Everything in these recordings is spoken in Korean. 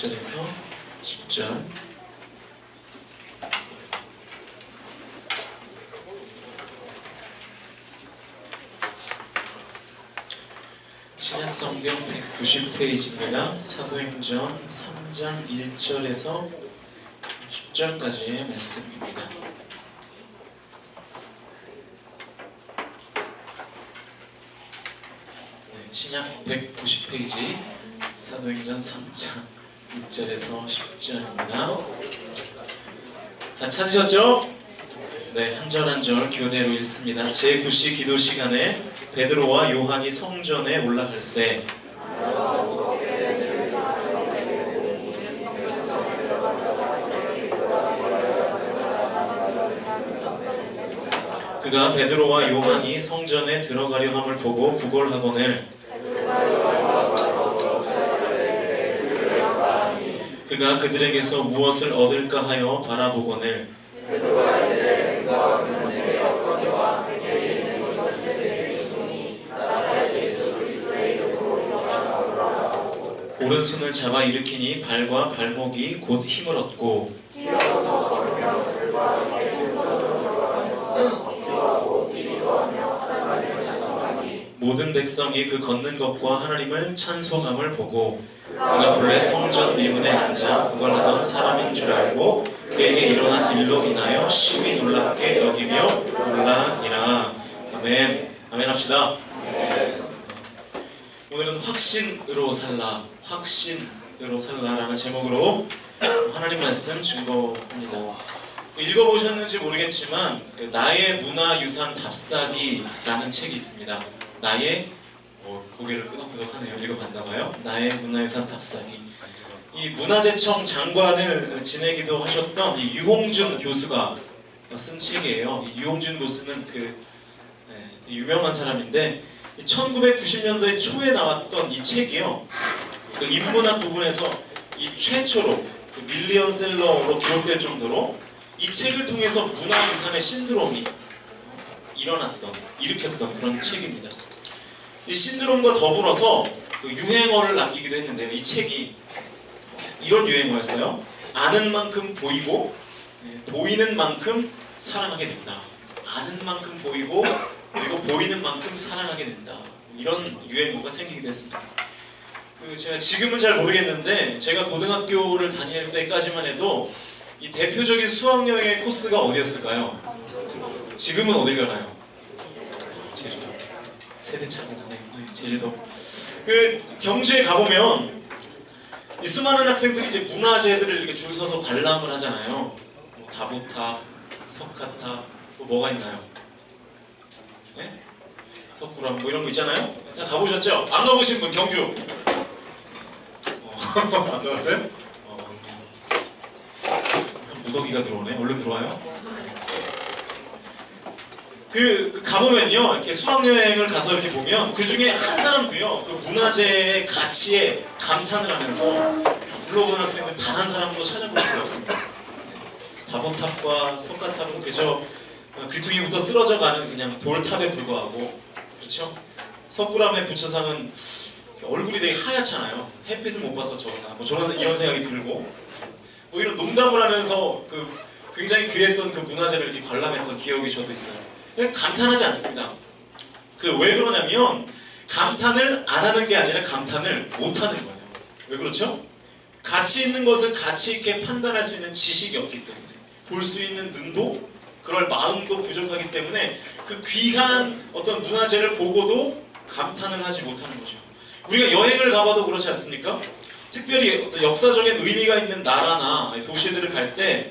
6절에서 10절. 신약성경 190페이지입니다. 사도행전 3장 1절에서 10절까지의 말씀입니다. 신약 190페이지 사도행전 3장 6절에서 10절입니다. 다 찾으셨죠? 네, 한 절 한 절 교대로 읽습니다. 제9시 기도 시간에 베드로와 요한이 성전에 올라갈새 그가 베드로와 요한이 성전에 들어가려 함을 보고 구걸하거늘 그가 그들에게서 무엇을 얻을까 하여 바라보거늘 오른손을 잡아 일으키니 발과 발목이 곧 힘을 얻고 모든 백성이 그 걷는 것과 하나님을 찬송함을 보고 그가 본래 성전 미문에 앉아 구걸하던 사람인 줄 알고 그에게 일어난 일로 인하여 심히 놀랍게 여기며 놀라니라. 아멘. 아멘 합시다. 오늘은 확신으로 살라, 확신으로 살라라는 제목으로 하나님 말씀 증거합니다. 읽어보셨는지 모르겠지만 나의 문화유산 답사기라는 책이 있습니다. 나의 고개를 끄덕끄덕하네요. 읽어봤나봐요. 나의 문화유산 답사기. 이 문화재청 장관을 지내기도 하셨던 이 유홍준 교수가 쓴 책이에요. 이 유홍준 교수는 유명한 사람인데 1990년대 초에 나왔던 이 책이요. 그 인문학 부분에서 이 최초로 밀리언셀러로 기록될 정도로 이 책을 통해서 문화유산의 신드롬이 일으켰던 그런 책입니다. 이 신드롬과 더불어서 그 유행어를 남기기도 했는데요. 이 책이 이런 유행어였어요. 아는 만큼 보이고 보이는 만큼 사랑하게 된다. 아는 만큼 보이고 그리고 보이는 만큼 사랑하게 된다. 이런 유행어가 생기기도 했습니다. 제가 지금은 잘 모르겠는데 제가 고등학교를 다닐 때까지만 해도 이 대표적인 수학여행의 코스가 어디였을까요? 지금은 어디 가나요? 제주도. 세대 차가 나네요. 제주도. 경주에 가보면 이 수많은 학생들이 이제 문화재들을 이렇게 줄 서서 관람을 하잖아요. 다보탑, 석가탑, 또 뭐가 있나요? 네? 석굴암 뭐 이런 거 있잖아요. 다 가보셨죠? 안 가보신 분 경주? 안 가봤어요? 무더기가 들어오네. 얼른 들어와요. 가보면요, 이렇게 수학여행을 가서 이렇게 보면 그 중에 한 사람도요, 그 문화재의 가치에 감탄을 하면서 불러본 학생들 단 한 사람도 찾아볼 수가 없습니다. 다보탑과 석가탑은 그저 귀퉁이부터 쓰러져가는 그냥 돌탑에 불과하고, 그렇죠? 석굴암의 부처상은 얼굴이 되게 하얗잖아요. 햇빛을 못 봐서 저런 이런 생각이 들고, 이런 농담을 하면서 굉장히 귀했던 그 문화재를 이렇게 관람했던 기억이 저도 있어요. 그냥 감탄하지 않습니다. 왜 그러냐면 감탄을 안 하는 게 아니라 감탄을 못 하는 거예요. 왜 그렇죠? 가치 있는 것을 가치 있게 판단할 수 있는 지식이 없기 때문에, 볼 수 있는 눈도 그럴 마음도 부족하기 때문에 그 귀한 어떤 문화재를 보고도 감탄을 하지 못하는 거죠. 우리가 여행을 가봐도 그렇지 않습니까? 특별히 어떤 역사적인 의미가 있는 나라나 도시들을 갈 때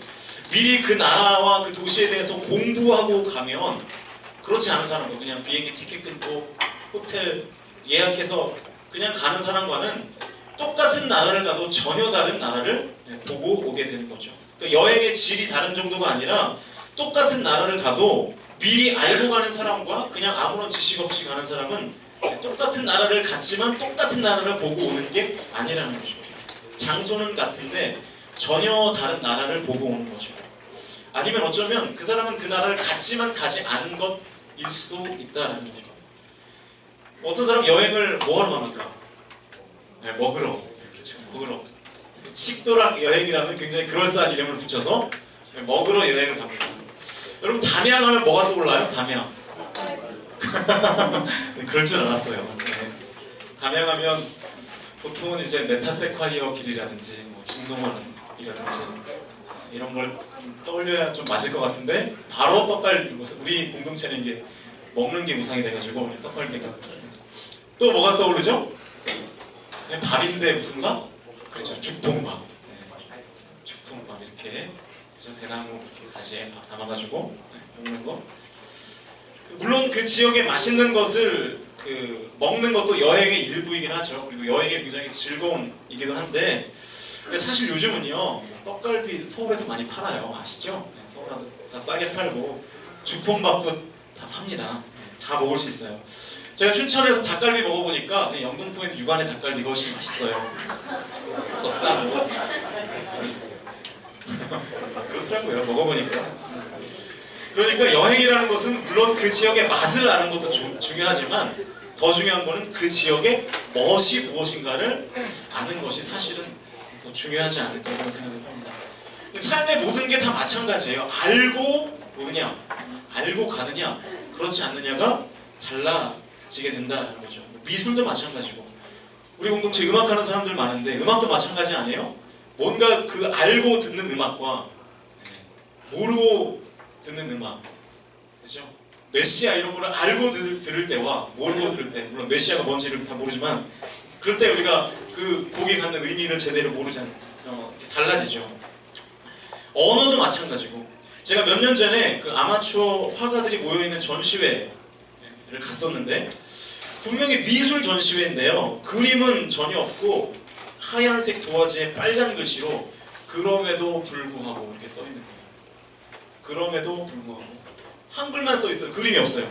미리 그 나라와 그 도시에 대해서 공부하고 가면, 그렇지 않은 사람은 그냥 비행기 티켓 끊고 호텔 예약해서 그냥 가는 사람과는 똑같은 나라를 가도 전혀 다른 나라를 보고 오게 되는 거죠. 그러니까 여행의 질이 다른 정도가 아니라 똑같은 나라를 가도 미리 알고 가는 사람과 그냥 아무런 지식 없이 가는 사람은 똑같은 나라를 갔지만 똑같은 나라를 보고 오는 게 아니라는 거죠. 장소는 같은데 전혀 다른 나라를 보고 오는 거죠. 아니면 어쩌면 그 사람은 그 나라를 갔지만 가지 않은 것일 수도 있다는 거죠. 어떤 사람 여행을 뭐하러 갑니까? 먹으러. 그렇죠. 먹으러. 식도락 여행이라는 굉장히 그럴싸한 이름을 붙여서 먹으러 여행을 갑니다. 여러분 담양하면 뭐가 떠올라요? 담양. 네, 그럴 줄 알았어요. 네. 담양하면 보통은 이제 메타세콰이어 길이라든지 뭐 중동원이라든지 이런 걸 떠올려야 좀 맞을 것 같은데 바로 떡갈비. 우리 공동체는 이게 먹는 게 우상이 돼가지고 떡갈비가. 또 뭐가 떠오르죠? 그냥 밥인데 무슨가? 그렇죠. 죽통밥. 네. 죽통밥 이렇게 대나무 이렇게 가지에 밥 담아가지고 먹는 거. 물론 그 지역의 맛있는 것을 먹는 것도 여행의 일부이긴 하죠. 그리고 여행의 굉장히 즐거움이기도 한데, 근데 사실 요즘은요 떡갈비 서울에도 많이 팔아요. 아시죠? 네, 서울에도 다 싸게 팔고 죽통밥도 다 팝니다. 네, 다 먹을 수 있어요. 제가 춘천에서 닭갈비 먹어보니까 영등포에 있는 육안의 닭갈비가 훨씬 맛있어요. 더 싸고. 그렇더라고요. 먹어보니까. 그러니까 여행이라는 것은 물론 그 지역의 맛을 아는 것도 중요하지만 더 중요한 거는 그 지역의 멋이 무엇인가를 아는 것이 사실은 더 중요하지 않을까 그런 생각을 합니다. 삶의 모든 게 다 마찬가지예요. 알고 보느냐, 알고 가느냐, 그렇지 않느냐가 달라지게 된다는 거죠. 미술도 마찬가지고, 우리 공동체 음악하는 사람들 많은데 음악도 마찬가지 아니에요? 뭔가 그 알고 듣는 음악과 모르고 듣는 음악, 그죠? 메시아 이런 거를 알고 들을 때와 모르고 들을 때, 물론 메시아가 뭔지를 다 모르지만 그럴 때 우리가 그 곡이 갖는 의미를 제대로 모르지 않습니까? 달라지죠. 언어도 마찬가지고, 제가 몇 년 전에 그 아마추어 화가들이 모여있는 전시회를 갔었는데 분명히 미술 전시회인데요, 그림은 전혀 없고 하얀색 도화지에 빨간 글씨로 그럼에도 불구하고 이렇게 써있는 거예요. 그럼에도 불구하고 한글만 써있어요. 그림이 없어요.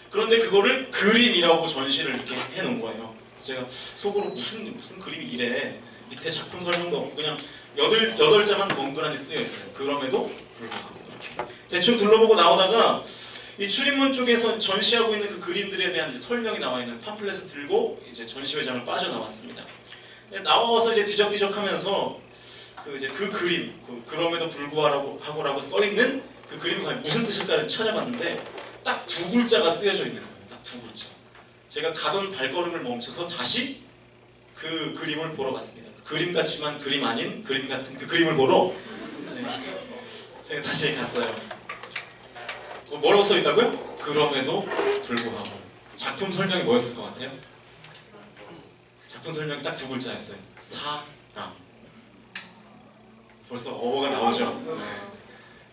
그런데 그거를 그림이라고 전시를 이렇게 해놓은 거예요. 그래서 제가 속으로 무슨 그림이 이래, 밑에 작품 설명도 없고 그냥 8자만 덩그러니 쓰여있어요. 그럼에도 불구하고. 대충 둘러보고 나오다가 이 출입문 쪽에서 전시하고 있는 그 그림들에 대한 설명이 나와있는 팜플렛을 들고 이제 전시회장을 빠져나왔습니다. 나와서 이제 뒤적뒤적하면서 그 그림, 그럼에도 불구하고라고 써있는 그 그림이 과연 무슨 뜻일까를 찾아봤는데 딱 2글자가 쓰여져 있는 거예요. 딱 2글자. 제가 가던 발걸음을 멈춰서 다시 그 그림을 보러 갔습니다. 그 그림 같지만 그림 아닌 그림 같은 그 그림을 보러 제가 다시 갔어요. 뭐라고 써있다고요? 그럼에도 불구하고. 작품 설명이 뭐였을 것 같아요? 작품 설명이 딱 2글자였어요. 사랑. 벌써 어가 나오죠.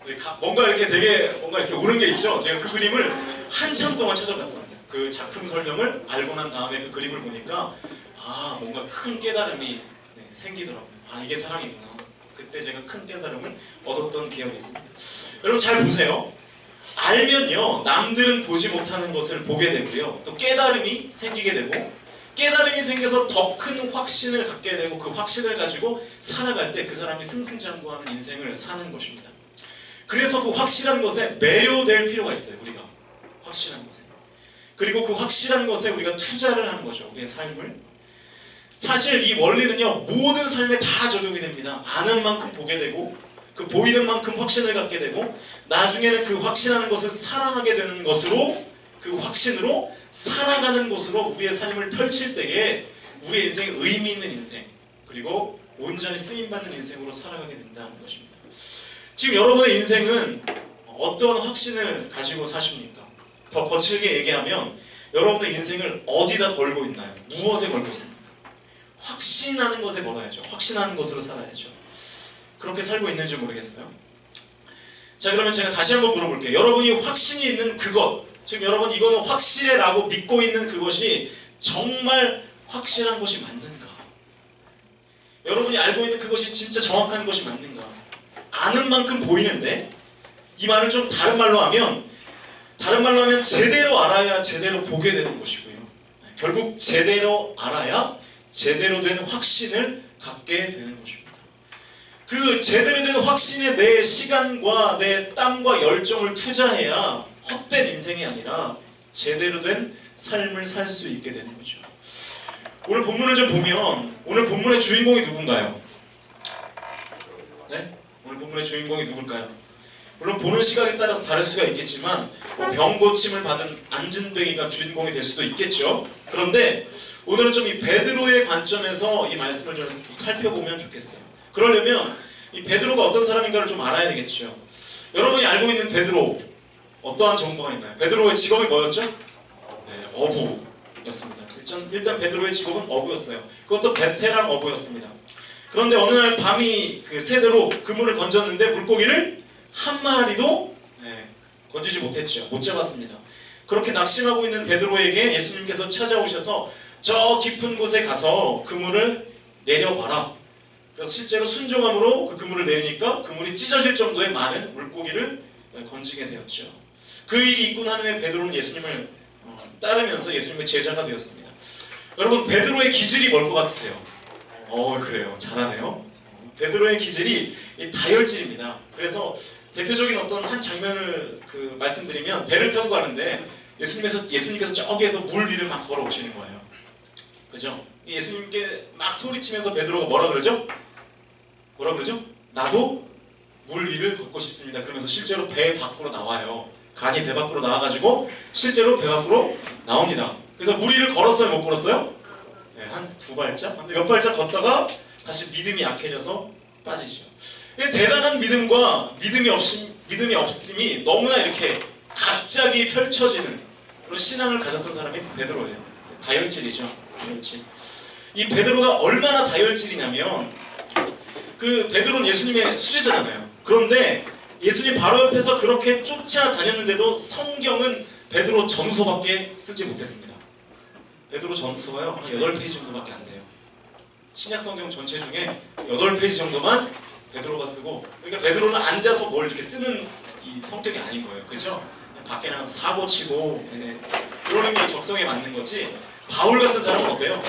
네. 뭔가 이렇게 옳은 게 있죠. 제가 그 그림을 한참 동안 찾아봤습니다. 그 작품 설명을 알고 난 다음에 그 그림을 보니까 뭔가 큰 깨달음이 생기더라고요. 이게 사랑이구나. 그때 제가 큰 깨달음을 얻었던 기억이 있습니다. 여러분 잘 보세요. 알면요, 남들은 보지 못하는 것을 보게 되고요, 또 깨달음이 생기게 되고, 깨달음이 생겨서 더 큰 확신을 갖게 되고, 그 확신을 가지고 살아갈 때 그 사람이 승승장구하는 인생을 사는 것입니다. 그래서 그 확실한 것에 매료될 필요가 있어요. 우리가 확실한 것에. 그리고 그 확실한 것에 우리가 투자를 하는 거죠. 우리의 삶을. 사실 이 원리는요, 모든 삶에 다 적용이 됩니다. 아는 만큼 보게 되고, 그 보이는 만큼 확신을 갖게 되고, 나중에는 그 확신하는 것을 사랑하게 되는 것으로, 그 확신으로 살아가는 것으로 우리의 삶을 펼칠 때에 우리의 인생이 의미 있는 인생, 그리고 온전히 쓰임받는 인생으로 살아가게 된다는 것입니다. 지금 여러분의 인생은 어떤 확신을 가지고 사십니까? 더 거칠게 얘기하면 여러분의 인생을 어디다 걸고 있나요? 무엇에 걸고 있습니까? 확신하는 것에 걸어야죠. 확신하는 것으로 살아야죠. 그렇게 살고 있는지 모르겠어요. 자, 그러면 제가 다시 한번 물어볼게요. 여러분이 확신이 있는 그것, 지금 여러분 이거는 확실해 라고 믿고 있는 그것이 정말 확실한 것이 맞는가? 여러분이 알고 있는 그것이 진짜 정확한 것이 맞는가? 아는 만큼 보이는데, 이 말을 좀 다른 말로 하면 제대로 알아야 제대로 보게 되는 것이고요. 결국 제대로 알아야 제대로 된 확신을 갖게 되는 것입니다. 그 제대로 된 확신에 내 시간과 내 땀과 열정을 투자해야 헛된 인생이 아니라 제대로 된 삶을 살 수 있게 되는 거죠. 오늘 본문을 좀 보면 오늘 본문의 주인공이 누군가요? 네? 오늘 본문의 주인공이 누굴까요? 물론 보는 시각에 따라서 다를 수가 있겠지만 병 고침을 받은 안진뱅이가 주인공이 될 수도 있겠죠. 그런데 오늘은 좀 이 베드로의 관점에서 이 말씀을 좀 살펴보면 좋겠어요. 그러려면 이 베드로가 어떤 사람인가를 좀 알아야 되겠죠. 여러분이 알고 있는 베드로 어떠한 정보가 있나요? 베드로의 직업이 뭐였죠? 네, 어부였습니다. 일단 베드로의 직업은 어부였어요. 그것도 베테랑 어부였습니다. 그런데 어느 날 밤이 새대로 그물을 던졌는데 물고기를 한 마리도 건지지 못했죠. 못 잡았습니다. 그렇게 낙심하고 있는 베드로에게 예수님께서 찾아오셔서 저 깊은 곳에 가서 그물을 내려봐라. 그래서 실제로 순종함으로 그 그물을 내리니까 그물이 찢어질 정도의 많은 물고기를 건지게 되었죠. 그 일이 있고 난 후에 베드로는 예수님을 따르면서 예수님의 제자가 되었습니다. 여러분, 베드로의 기질이 뭘 것 같으세요? 그래요. 잘하네요. 베드로의 기질이 다혈질입니다. 그래서 대표적인 어떤 한 장면을 말씀드리면, 배를 타고 가는데 예수님께서 저기에서 물 위를 막 걸어오시는 거예요. 그죠? 예수님께 막 소리치면서 베드로가 뭐라 그러죠? 뭐라 그러죠? 나도 물 위를 걷고 싶습니다. 그러면서 실제로 배 밖으로 나와요. 간이 배 밖으로 나와가지고 실제로 배 밖으로 나옵니다. 그래서 물 위를 걸었어요? 못 걸었어요? 네, 한 두 발짝? 몇 발짝 걷다가 다시 믿음이 약해져서 빠지죠. 대단한 믿음과 믿음이 없음이 너무나 이렇게 갑자기 펼쳐지는 그런 신앙을 가졌던 사람이 베드로예요. 다혈질이죠. 다혈질. 이 베드로가 얼마나 다혈질이냐면, 베드로는 예수님의 수제자잖아요. 그런데 예수님 바로 옆에서 그렇게 쫓아다녔는데도 성경은 베드로 전서밖에 쓰지 못했습니다. 베드로 전서가요, 한 8페이지 정도밖에 안 돼요. 신약 성경 전체 중에 8페이지 정도만 베드로가 쓰고, 그러니까 베드로는 앉아서 뭘 이렇게 쓰는 이 성격이 아닌 거예요. 그죠? 밖에 나가서 사고 치고 그러는 게 적성에 맞는 거지. 바울 같은 사람은 어때요?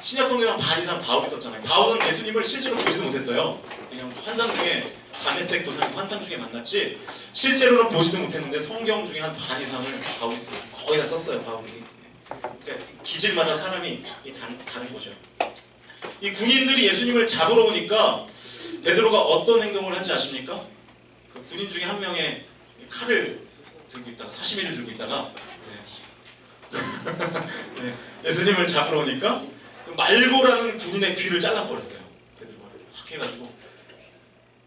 신약 성경 반 이상 바울이 썼잖아요. 바울은 예수님을 실제로 보지도 못했어요. 그냥 환상 중에 다메섹 도사님 환상 중에 만났지 실제로는 보지도 못했는데 성경 중에 한 반 이상을 바울이 썼어요. 거의 다 썼어요, 바울이. 그러니까 기질마다 사람이 다른 거죠. 이 군인들이 예수님을 잡으러 오니까 베드로가 어떤 행동을 한지 아십니까? 그 군인 중에 한 명의 칼을 들고 있다가, 사시미를 들고 있다가 예수님을 잡으러 오니까 말고라는 군인의 귀를 잘라버렸어요. 베드로가 확 해가지고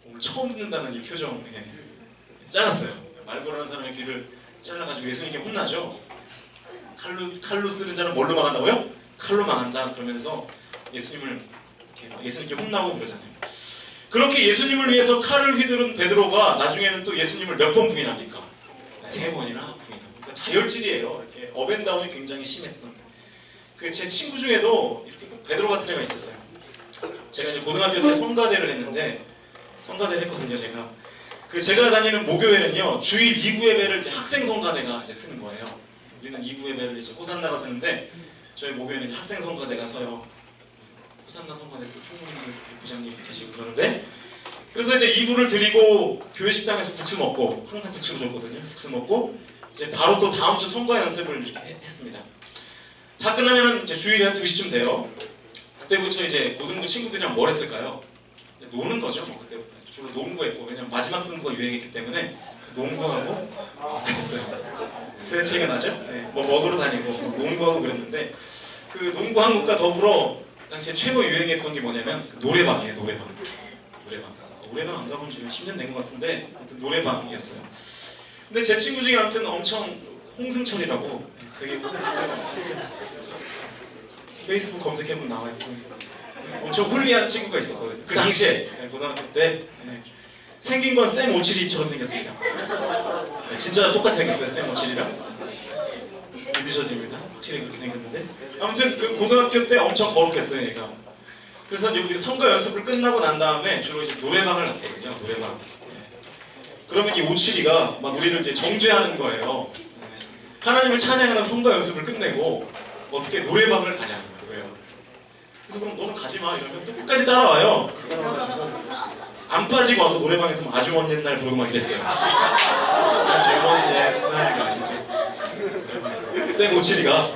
오늘 처음 듣는다는 이 표정 잘랐어요. 말고라는 사람의 귀를 잘라가지고 예수님께 혼나죠. 칼로 쓰는 자는 뭘로 망한다고요? 칼로 망한다. 그러면서 예수님께 혼나고 그러잖아요. 그렇게 예수님을 위해서 칼을 휘두른 베드로가 나중에는 또 예수님을 몇 번 부인합니까? 3번이나 부인하고. 그러니까 다혈질이에요. 이렇게 업앤다운이 굉장히 심했던. 제 친구 중에도 이렇게 베드로 같은 애가 있었어요. 제가 이제 고등학교 때 성가대를 했는데, 성가대를 했거든요, 제가. 제가 다니는 모교회는요, 주일 2부 예배를 이제 학생 성가대가 이제 쓰는 거예요. 우리는 2부 예배를 이제 호산나가 쓰는데, 저희 모교회는 이제 학생 성가대가 서요. 호산나 성가대 또 총무님들 부장님 계시고 그러는데, 그래서 이제 2부를 드리고 교회 식당에서 국수 먹고, 항상 국수를 줬거든요. 국수 먹고 이제 바로 또 다음 주 성가 연습을 이렇게 했습니다. 다 끝나면 이제 주일에 한 2시쯤 돼요. 그때부터 이제 고등부 친구들이랑 뭘 했을까요? 노는 거죠. 뭐 그때부터 주로 농구했고, 왜냐면 마지막 승부가 유행했기 때문에 농구하고 그랬어요. 세차이가 나죠? 네, 뭐 먹으러 다니고 농구하고 그랬는데, 농구한 것과 더불어 당시에 최고 유행했던 게 뭐냐면 노래방이에요. 노래방 안 가본 지 10년 된 것 같은데 아무튼 노래방이었어요. 근데 제 친구 중에 아무튼 엄청 홍승철이라고 되게 페이스북 검색해보면 나와있고 엄청 홀리한 친구가 있었거든요. 그 당시에 고등학교 때 생긴 건 샘 오칠이처럼 생겼습니다. 진짜 똑같이 생겼어요. 샘 오칠이랑. 믿으셔도 됩니다. 확실히 그렇게 생겼는데, 아무튼 고등학교 때 엄청 거룩했어요, 얘가. 그래서 여기 성가 연습을 끝나고 난 다음에 주로 이제 노래방을 갔거든요. 노래방. 그러면 이 오칠이가 막 우리를 이제 정죄하는 거예요. 하나님을 찬양하는 성가 연습을 끝내고 어떻게 노래방을 가냐는 거예요. 그래서 그럼 너는 가지 마 이러면 또 끝까지 따라와요. 안 빠지고 와서 노래방에서 막 아주 먼 옛날 부르고 막 이랬어요. 아주 먼 옛날 아시죠? 쌤 오칠이가.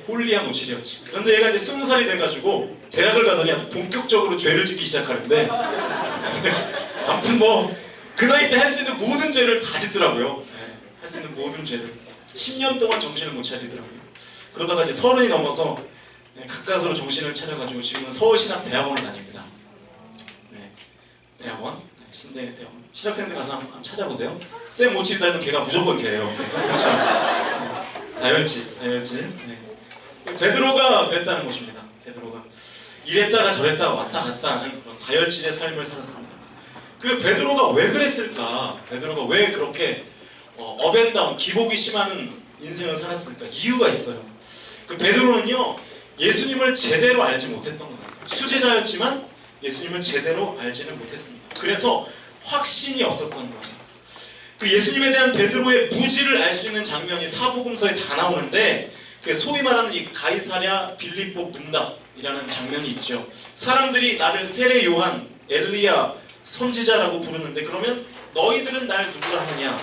홀리한 오칠이었죠. 그런데 얘가 이제 20살이 돼가지고 대학을 가더니 아주 본격적으로 죄를 짓기 시작하는데 아무튼 뭐 그 나이 때 할 수 있는 모든 죄를 다 짓더라고요. 네, 할 수 있는 모든 죄를 10년 동안 정신을 못 차리더라고요. 그러다가 이제 30이 넘어서 가까스로 정신을 차려가지고 지금은 서울신학대학원을 다닙니다. 네, 대학원, 신대 대학원. 시작생들 가서 한번 찾아보세요. 쌤 모치리 닮은 걔가 무조건 걔예요. 그렇죠. 다혈질. 네. 베드로가 그랬다는 것입니다. 베드로가 이랬다가 저랬다가 왔다 갔다 하는 그런 다혈질의 삶을 살았습니다. 그 베드로가 왜 그랬을까? 베드로가 왜 그렇게 업앤다운, 기복이 심한 인생을 살았을까? 이유가 있어요. 그 베드로는요, 예수님을 제대로 알지 못했던 거예요. 수제자였지만 예수님을 제대로 알지는 못했습니다. 그래서 확신이 없었던 거예요. 그 예수님에 대한 베드로의 무지를 알 수 있는 장면이 사복음서에 다 나오는데, 그 소위 말하는 이 가이사랴 빌립보 문답이라는 장면이 있죠. 사람들이 나를 세례 요한, 엘리야, 선지자라고 부르는데 그러면 너희들은 날 누구라 하냐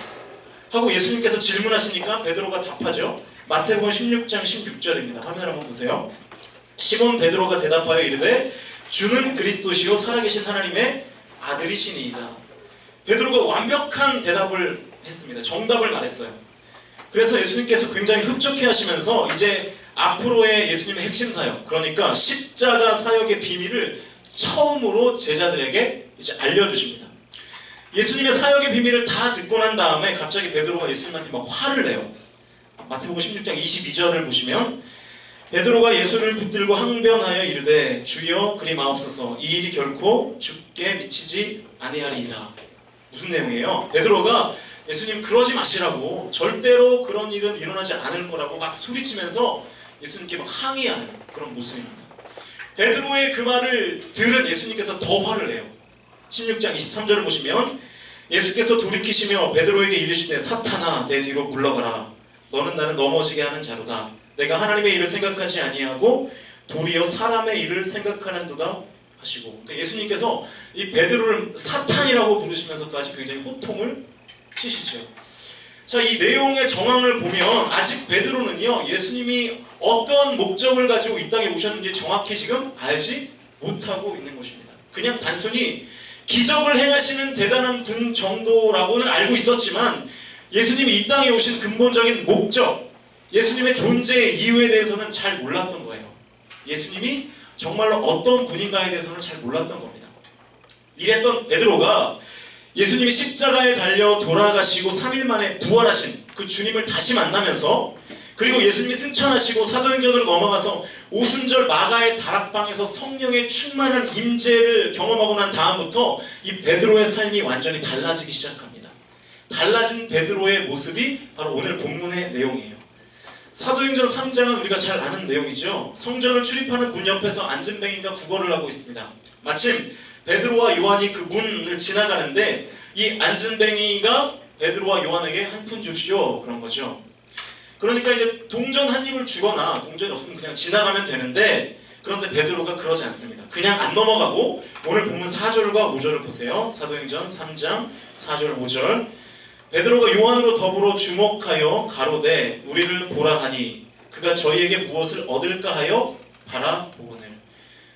하고 예수님께서 질문하시니까 베드로가 답하죠. 마태복음 16장 16절입니다. 화면 한번 보세요. 시몬 베드로가 대답하여 이르되 주는 그리스도시요 살아계신 하나님의 아들이시니이다. 베드로가 완벽한 대답을 했습니다. 정답을 말했어요. 그래서 예수님께서 굉장히 흡족해 하시면서 이제 앞으로의 예수님의 핵심 사역, 그러니까 십자가 사역의 비밀을 처음으로 제자들에게 이제 알려주십니다. 예수님의 사역의 비밀을 다 듣고 난 다음에 갑자기 베드로가 예수님한테 막 화를 내요. 마태복음 16장 22절을 보시면 베드로가 예수를 붙들고 항변하여 이르되 주여 그리 마옵소서 이 일이 결코 주께 미치지 아니하리이다. 무슨 내용이에요? 베드로가 예수님 그러지 마시라고, 절대로 그런 일은 일어나지 않을 거라고 막 소리치면서 예수님께 막 항의하는 그런 모습입니다. 베드로의 그 말을 들은 예수님께서 더 화를 내요. 16장 23절을 보시면 예수께서 돌이키시며 베드로에게 이르시되 사탄아 내 뒤로 물러가라. 너는 나를 넘어지게 하는 자로다. 내가 하나님의 일을 생각하지 아니하고 도리어 사람의 일을 생각하는도다 하시고, 그러니까 예수님께서 이 베드로를 사탄이라고 부르시면서까지 굉장히 호통을 치시죠. 자, 이 내용의 정황을 보면 아직 베드로는요, 예수님이 어떤 목적을 가지고 이 땅에 오셨는지 정확히 지금 알지 못하고 있는 것입니다. 그냥 단순히 기적을 행하시는 대단한 분 정도라고는 알고 있었지만 예수님이 이 땅에 오신 근본적인 목적, 예수님의 존재 이유에 대해서는 잘 몰랐던 거예요. 예수님이 정말로 어떤 분인가에 대해서는 잘 몰랐던 겁니다. 이랬던 베드로가 예수님이 십자가에 달려 돌아가시고 3일 만에 부활하신 그 주님을 다시 만나면서, 그리고 예수님이 승천하시고 사도행전으로 넘어가서 오순절 마가의 다락방에서 성령의 충만한 임재를 경험하고 난 다음부터 이 베드로의 삶이 완전히 달라지기 시작합니다. 달라진 베드로의 모습이 바로 오늘 본문의 내용이에요. 사도행전 3장은 우리가 잘 아는 내용이죠. 성전을 출입하는 문 옆에서 안진뱅이가 구걸을 하고 있습니다. 마침 베드로와 요한이 그 문을 지나가는데 이 안진뱅이가 베드로와 요한에게 한 푼 줍시오 그런 거죠. 그러니까 이제 동전 한 입을 주거나 동전이 없으면 그냥 지나가면 되는데, 그런데 베드로가 그러지 않습니다. 그냥 안 넘어가고 오늘 본문 4절과 5절을 보세요. 사도행전 3장 4절 5절. 베드로가 요한으로 더불어 주목하여 가로되 우리를 보라 하니 그가 저희에게 무엇을 얻을까 하여 바라보거늘.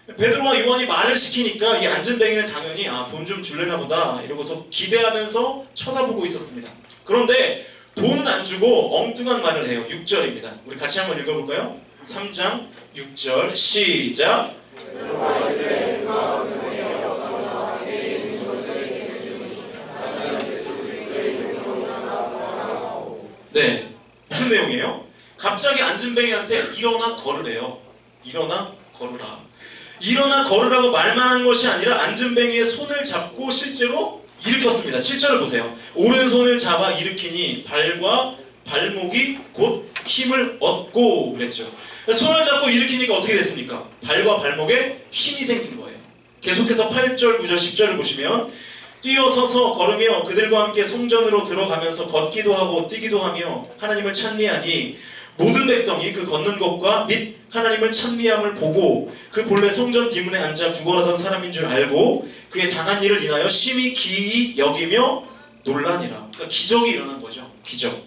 베드로와 요한이 말을 시키니까 이 안진뱅이는 당연히 돈 좀 줄래나 보다 이러고서 기대하면서 쳐다보고 있었습니다. 그런데 돈은 안 주고 엉뚱한 말을 해요. 6절입니다. 우리 같이 한번 읽어볼까요? 3장 6절 시작. 네, 무슨 내용이에요? 갑자기 안진뱅이한테 일어나 걸으래요. 일어나 걸으라. 일어나 걸으라고 말만 한 것이 아니라 안진뱅이의 손을 잡고 실제로 일으켰습니다. 7절을 보세요. 오른손을 잡아 일으키니 발과 발목이 곧 힘을 얻고 그랬죠. 손을 잡고 일으키니까 어떻게 됐습니까? 발과 발목에 힘이 생긴 거예요. 계속해서 8절, 9절, 10절을 보시면 뛰어서서 걸으며 그들과 함께 성전으로 들어가면서 걷기도 하고 뛰기도 하며 하나님을 찬미하니 모든 백성이 그 걷는 것과 및 하나님을 찬미함을 보고 그 본래 성전 비문에 앉아 구걸하던 사람인 줄 알고 그의 당한 일을 인하여 심히 기이 여기며 놀라니라. 그러니까 기적이 일어난 거죠. 기적.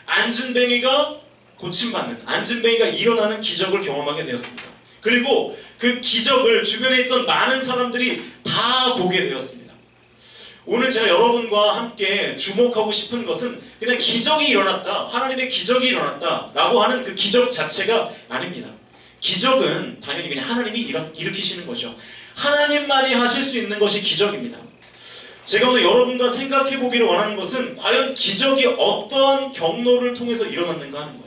안진뱅이가 고침받는, 안진뱅이가 일어나는 기적을 경험하게 되었습니다. 그리고 그 기적을 주변에 있던 많은 사람들이 다 보게 되었습니다. 오늘 제가 여러분과 함께 주목하고 싶은 것은 그냥 기적이 일어났다, 하나님의 기적이 일어났다 라고 하는 그 기적 자체가 아닙니다. 기적은 당연히 그냥 하나님이 일으키시는 거죠. 하나님만이 하실 수 있는 것이 기적입니다. 제가 오늘 여러분과 생각해 보기를 원하는 것은 과연 기적이 어떠한 경로를 통해서 일어났는가 하는 거예요.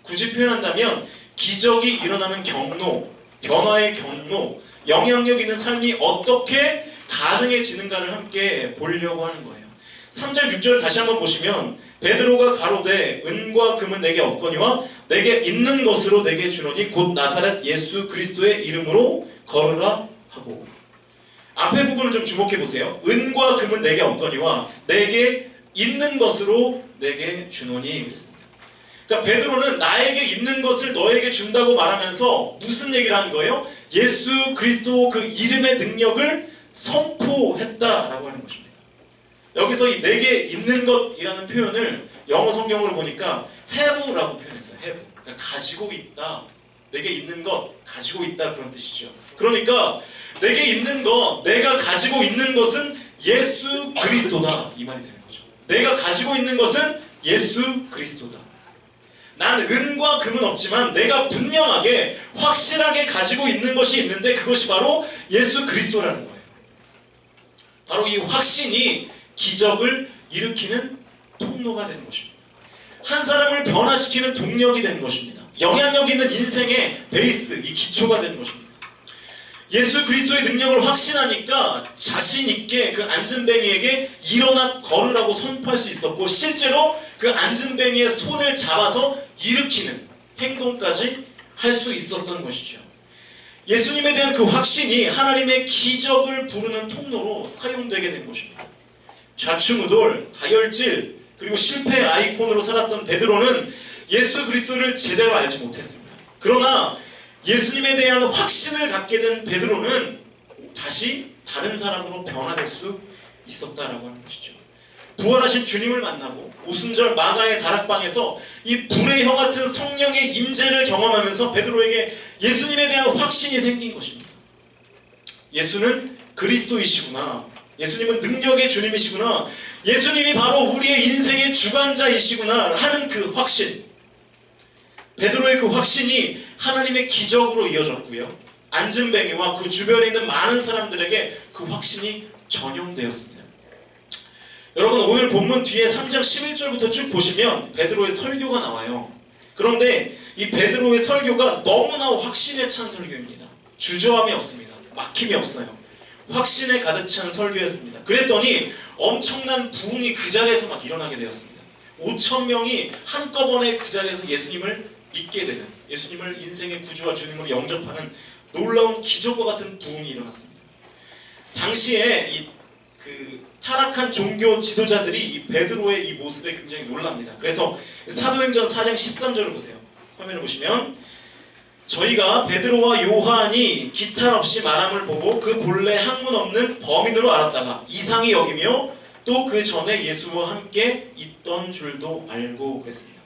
굳이 표현한다면 기적이 일어나는 경로, 변화의 경로, 영향력 있는 삶이 어떻게 가능해지는가를 함께 보려고 하는 거예요. 3절 6절 다시 한번 보시면 베드로가 가로되 은과 금은 내게 없거니와 내게 있는 것으로 내게 주노니 곧 나사렛 예수 그리스도의 이름으로 걸으라 하고, 앞에 부분을 좀 주목해 보세요. 은과 금은 내게 없거니와 내게 있는 것으로 내게 주노니 그랬습니다. 그러니까 베드로는 나에게 있는 것을 너에게 준다고 말하면서 무슨 얘기를 하는 거예요? 예수 그리스도 그 이름의 능력을 선포했다라고 하는 것입니다. 여기서 이 내게 있는 것이라는 표현을 영어 성경으로 보니까 have라고 표현했어요. have. 그러니까 가지고 있다. 내게 있는 것, 가지고 있다, 그런 뜻이죠. 그러니까 내게 있는 것, 내가 가지고 있는 것은 예수 그리스도다, 이 말이 되는 거죠. 내가 가지고 있는 것은 예수 그리스도다. 난 은과 금은 없지만 내가 분명하게 확실하게 가지고 있는 것이 있는데 그것이 바로 예수 그리스도라는 거예요. 바로 이 확신이 기적을 일으키는 통로가 되는 것입니다. 한 사람을 변화시키는 동력이 되는 것입니다. 영향력 있는 인생의 베이스, 이 기초가 되는 것입니다. 예수 그리스도의 능력을 확신하니까 자신 있게 그 안진뱅이에게 일어나 걸으라고 선포할 수 있었고, 실제로 그 안진뱅이의 손을 잡아서 일으키는 행동까지 할 수 있었던 것이죠. 예수님에 대한 그 확신이 하나님의 기적을 부르는 통로로 사용되게 된 것입니다. 좌충우돌, 다혈질, 그리고 실패의 아이콘으로 살았던 베드로는 예수 그리스도를 제대로 알지 못했습니다. 그러나 예수님에 대한 확신을 갖게 된 베드로는 다시 다른 사람으로 변화될 수 있었다라고 하는 것이죠. 부활하신 주님을 만나고 오순절 마가의 다락방에서 이 불의 혀 같은 성령의 임재를 경험하면서 베드로에게 예수님에 대한 확신이 생긴 것입니다. 예수는 그리스도이시구나. 예수님은 능력의 주님이시구나. 예수님이 바로 우리의 인생의 주관자이시구나 하는 그 확신. 베드로의 그 확신이 하나님의 기적으로 이어졌고요. 안진뱅이와 그 주변에 있는 많은 사람들에게 그 확신이 전용되었습니다. 여러분, 오늘 본문 뒤에 3장 11절부터 쭉 보시면 베드로의 설교가 나와요. 그런데 이 베드로의 설교가 너무나 확신에 찬 설교입니다. 주저함이 없습니다. 막힘이 없어요. 확신에 가득 찬 설교였습니다. 그랬더니 엄청난 부흥이 그 자리에서 막 일어나게 되었습니다. 5,000명이 한꺼번에 그 자리에서 예수님을 믿게 되는, 예수님을 인생의 구주와 주님으로 영접하는 놀라운 기적과 같은 부흥이 일어났습니다. 당시에 이 타락한 종교 지도자들이 이 베드로의 이 모습에 굉장히 놀랍니다. 그래서 사도행전 4장 13절을 보세요. 화면을 보시면 저희가 베드로와 요한이 기탄 없이 말함을 보고 그 본래 학문 없는 범인으로 알았다가 이상히 여기며 또 그 전에 예수와 함께 있던 줄도 알고 그랬습니다.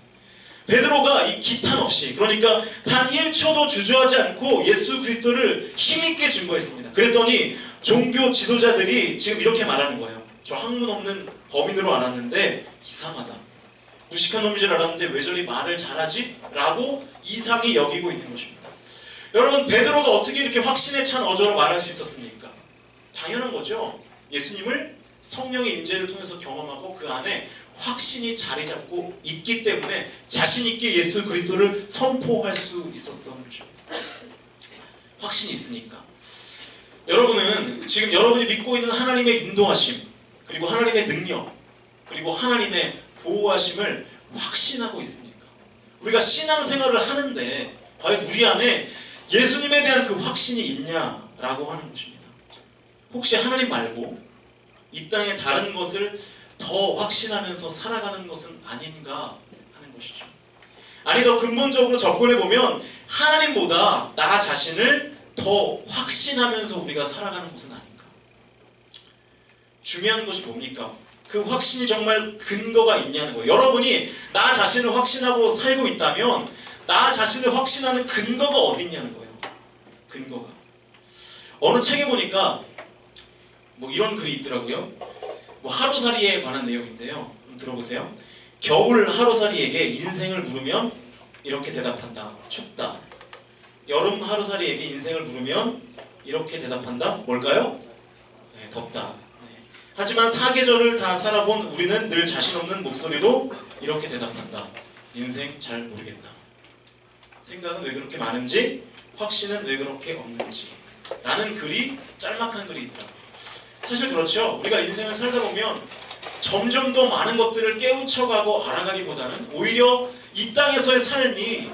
베드로가 이 기탄 없이, 그러니까 단 1초도 주저하지 않고 예수 그리스도를 힘있게 증거했습니다. 그랬더니 종교 지도자들이 지금 이렇게 말하는 거예요. 저 학문 없는 범인으로 알았는데 이상하다. 무식한 놈인 줄 알았는데 왜 저리 말을 잘하지? 라고 이상히 여기고 있는 것입니다. 여러분, 베드로가 어떻게 이렇게 확신에 찬 어조로 말할 수 있었습니까? 당연한 거죠. 예수님을 성령의 임재를 통해서 경험하고 그 안에 확신이 자리 잡고 있기 때문에 자신 있게 예수 그리스도를 선포할 수 있었던 거죠. 확신이 있으니까. 여러분은 지금 여러분이 믿고 있는 하나님의 인도하심, 그리고 하나님의 능력, 그리고 하나님의 보호하심을 확신하고 있습니까? 우리가 신앙생활을 하는데 과연 우리 안에 예수님에 대한 그 확신이 있냐라고 하는 것입니다. 혹시 하나님 말고 이 땅의 다른 것을 더 확신하면서 살아가는 것은 아닌가 하는 것이죠. 아니, 더 근본적으로 접근해보면 하나님보다 나 자신을 더 확신하면서 우리가 살아가는 것은 아닌가. 중요한 것이 뭡니까? 그 확신이 정말 근거가 있냐는 거예요. 여러분이 나 자신을 확신하고 살고 있다면 나 자신을 확신하는 근거가 어디 있냐는 거예요. 근거가. 어느 책에 보니까 뭐 이런 글이 있더라고요. 뭐 하루살이에 관한 내용인데요. 한번 들어보세요. 겨울 하루살이에게 인생을 물으면 이렇게 대답한다. 춥다. 여름 하루살이에게 인생을 물으면 이렇게 대답한다. 뭘까요? 네, 덥다. 네. 하지만 사계절을 다 살아본 우리는 늘 자신 없는 목소리로 이렇게 대답한다. 인생 잘 모르겠다. 생각은 왜 그렇게 많은지, 확신은 왜 그렇게 없는지 라는 글이, 짤막한 글이 있더라고요. 사실 그렇죠. 우리가 인생을 살다 보면 점점 더 많은 것들을 깨우쳐가고 알아가기보다는 오히려 이 땅에서의 삶이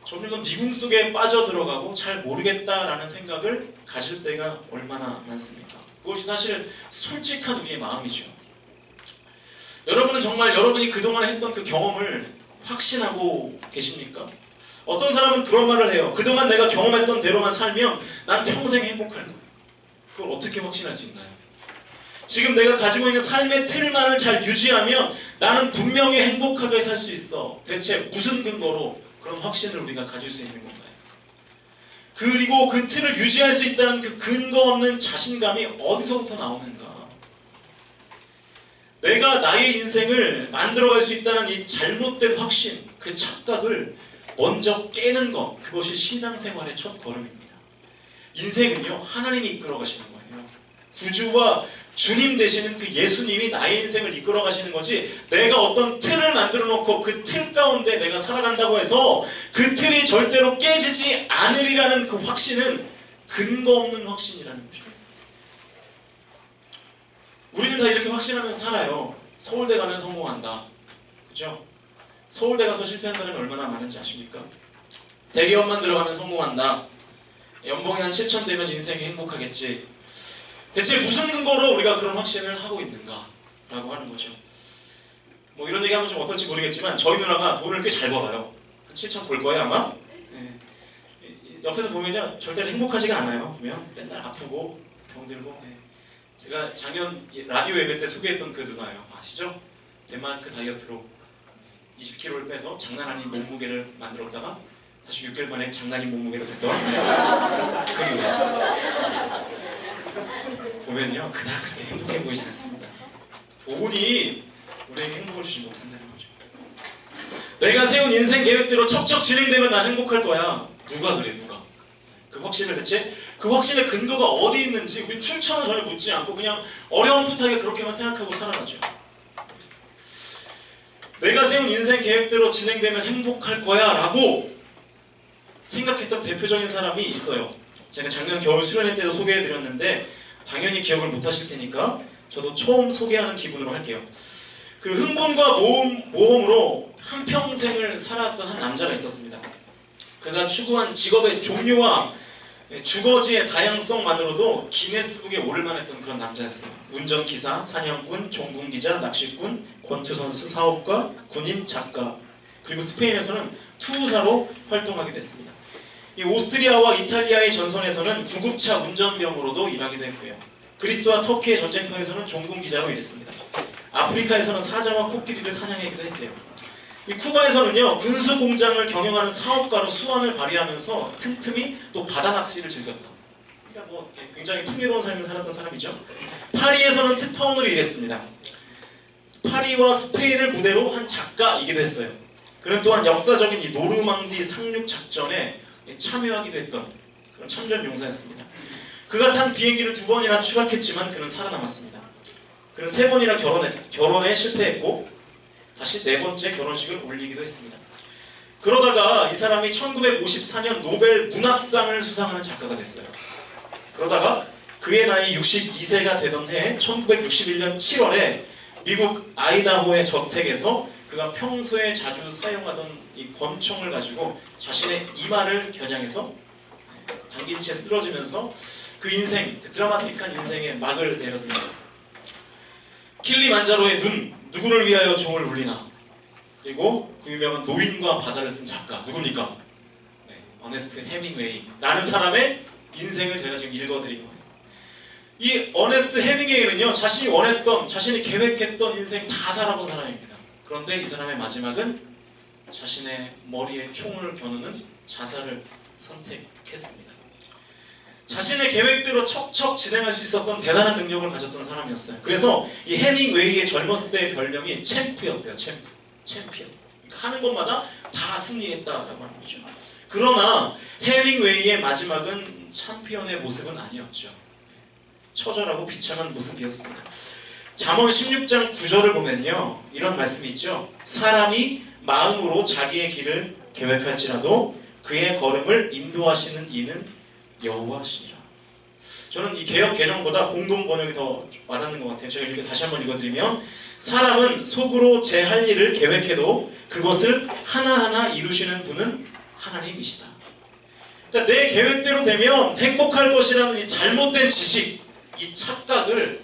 점점 더 미궁 속에 빠져들어가고 잘 모르겠다라는 생각을 가질 때가 얼마나 많습니까? 그것이 사실 솔직한 우리의 마음이죠. 여러분은 정말 여러분이 그동안 했던 그 경험을 확신하고 계십니까? 어떤 사람은 그런 말을 해요. 그동안 내가 경험했던 대로만 살면 난 평생 행복할 거예요. 그걸 어떻게 확신할 수 있나요? 지금 내가 가지고 있는 삶의 틀만을 잘 유지하면 나는 분명히 행복하게 살 수 있어. 대체 무슨 근거로 그런 확신을 우리가 가질 수 있는 건가요? 그리고 그 틀을 유지할 수 있다는 그 근거 없는 자신감이 어디서부터 나오는가? 내가 나의 인생을 만들어갈 수 있다는 이 잘못된 확신, 그 착각을 먼저 깨는 것, 그것이 신앙생활의 첫 걸음입니다. 인생은요, 하나님이 이끌어 가시는 거예요. 구주와 주님 되시는 그 예수님이 나의 인생을 이끌어 가시는 거지, 내가 어떤 틀을 만들어 놓고 그 틀 가운데 내가 살아간다고 해서 그 틀이 절대로 깨지지 않으리라는 그 확신은 근거 없는 확신이라는 거죠. 우리는 다 이렇게 확신하면서 살아요. 서울대 가면 성공한다. 그죠? 서울대 가서 실패한 사람이 얼마나 많은지 아십니까? 대기업만 들어가면 성공한다. 연봉이 한 7천 되면 인생이 행복하겠지. 대체 무슨 근거로 우리가 그런 확신을 하고 있는가? 라고 하는 거죠. 뭐 이런 얘기하면 좀 어떨지 모르겠지만 저희 누나가 돈을 꽤 잘 벌어요. 한 7천 벌 거예요 아마? 네. 옆에서 보면요 절대로 행복하지가 않아요. 보면 맨날 아프고 병들고. 네. 제가 작년 라디오 예배 때 소개했던 그 누나예요. 아시죠? 덴마크 다이어트로 20kg를 빼서 장난 아닌 몸무게를 만들었다가 다시 6개월 만에 장난 아닌 몸무게로 됐던 그 누나. 보면요 그닥 그렇게 행복해 보이지 않습니다. 돈이 우리에게 행복을 주지 못한다는 거죠. 내가 세운 인생 계획대로 척척 진행되면 난 행복할 거야. 누가 그래 누가? 그 확신을 대체 그 확신의 근거가 어디 있는지 우리 출처는 전혀 묻지 않고 그냥 어려움풋하게 그렇게만 생각하고 살아가죠. 내가 세운 인생 계획대로 진행되면 행복할 거야 라고 생각했던 대표적인 사람이 있어요. 제가 작년 겨울 수련회 때도 소개해드렸는데 당연히 기억을 못하실 테니까 저도 처음 소개하는 기분으로 할게요. 그 흥분과 모험으로 한평생을 살아왔던 한 남자가 있었습니다. 그가 추구한 직업의 종류와 주거지의 다양성만으로도 기네스북에 오를 만했던 그런 남자였어요. 운전기사, 사냥꾼, 종군기자, 낚시꾼, 권투선수, 사업가, 군인, 작가, 그리고 스페인에서는 투우사로 활동하기도 했습니다. 이 오스트리아와 이탈리아의 전선에서는 구급차 운전병으로도 일하기도 했고요. 그리스와 터키의 전쟁터에서는 종군기자로 일했습니다. 아프리카에서는 사자와 코끼리를 사냥하기도 했대요. 이 쿠바에서는요 군수 공장을 경영하는 사업가로 수완을 발휘하면서 틈틈이 또 바다 낚시를 즐겼다. 그러니까 뭐 굉장히 풍요로운 삶을 살았던 사람이죠. 파리에서는 특파원으로 일했습니다. 파리와 스페인을 무대로 한 작가이기도 했어요. 그는 또한 역사적인 이 노르망디 상륙 작전에 참여하기도 했던 그런 참전 용사였습니다. 그가 탄 비행기를 2번이나 추락했지만 그는 살아남았습니다. 그는 3번이나 결혼에 실패했고 다시 4번째 결혼식을 올리기도 했습니다. 그러다가 이 사람이 1954년 노벨 문학상을 수상하는 작가가 됐어요. 그러다가 그의 나이 62세가 되던 해 1961년 7월에 미국 아이다호의 저택에서 그가 평소에 자주 사용하던 이 권총을 가지고 자신의 이마를 겨냥해서 당긴 채 쓰러지면서 그 인생, 그 드라마틱한 인생의 막을 내렸습니다. 킬리만자로의 눈, 누구를 위하여 종을 울리나. 그리고 그 유명한 노인과 바다를 쓴 작가, 누굽니까? 네, 어네스트 해밍웨이라는 사람의 인생을 제가 지금 읽어드린 거예요. 이 어네스트 헤밍웨이는요, 자신이 원했던, 자신이 계획했던 인생 다 살아본 사람입니다. 그런데 이 사람의 마지막은 자신의 머리에 총을 겨누는 자살을 선택했습니다. 자신의 계획대로 척척 진행할 수 있었던 대단한 능력을 가졌던 사람이었어요. 그래서 이 헤밍웨이의 젊었을 때의 별명이 챔프였대요. 챔피언. 하는 것마다 다 승리했다라고 하는 거죠. 그러나 헤밍웨이의 마지막은 챔피언의 모습은 아니었죠. 처절하고 비참한 모습이었습니다. 잠언 16장 9절을 보면요, 이런 말씀이 있죠. 사람이 마음으로 자기의 길을 계획할지라도 그의 걸음을 인도하시는 이는 여호와시니라. 저는 이 개역 개정보다 공동 번역이 더 와닿는 것 같아요. 제가 이렇게 다시 한번 읽어드리면, 사람은 속으로 제 할 일을 계획해도 그것을 하나하나 이루시는 분은 하나님이시다. 그러니까 내 계획대로 되면 행복할 것이라는 이 잘못된 지식, 이 착각을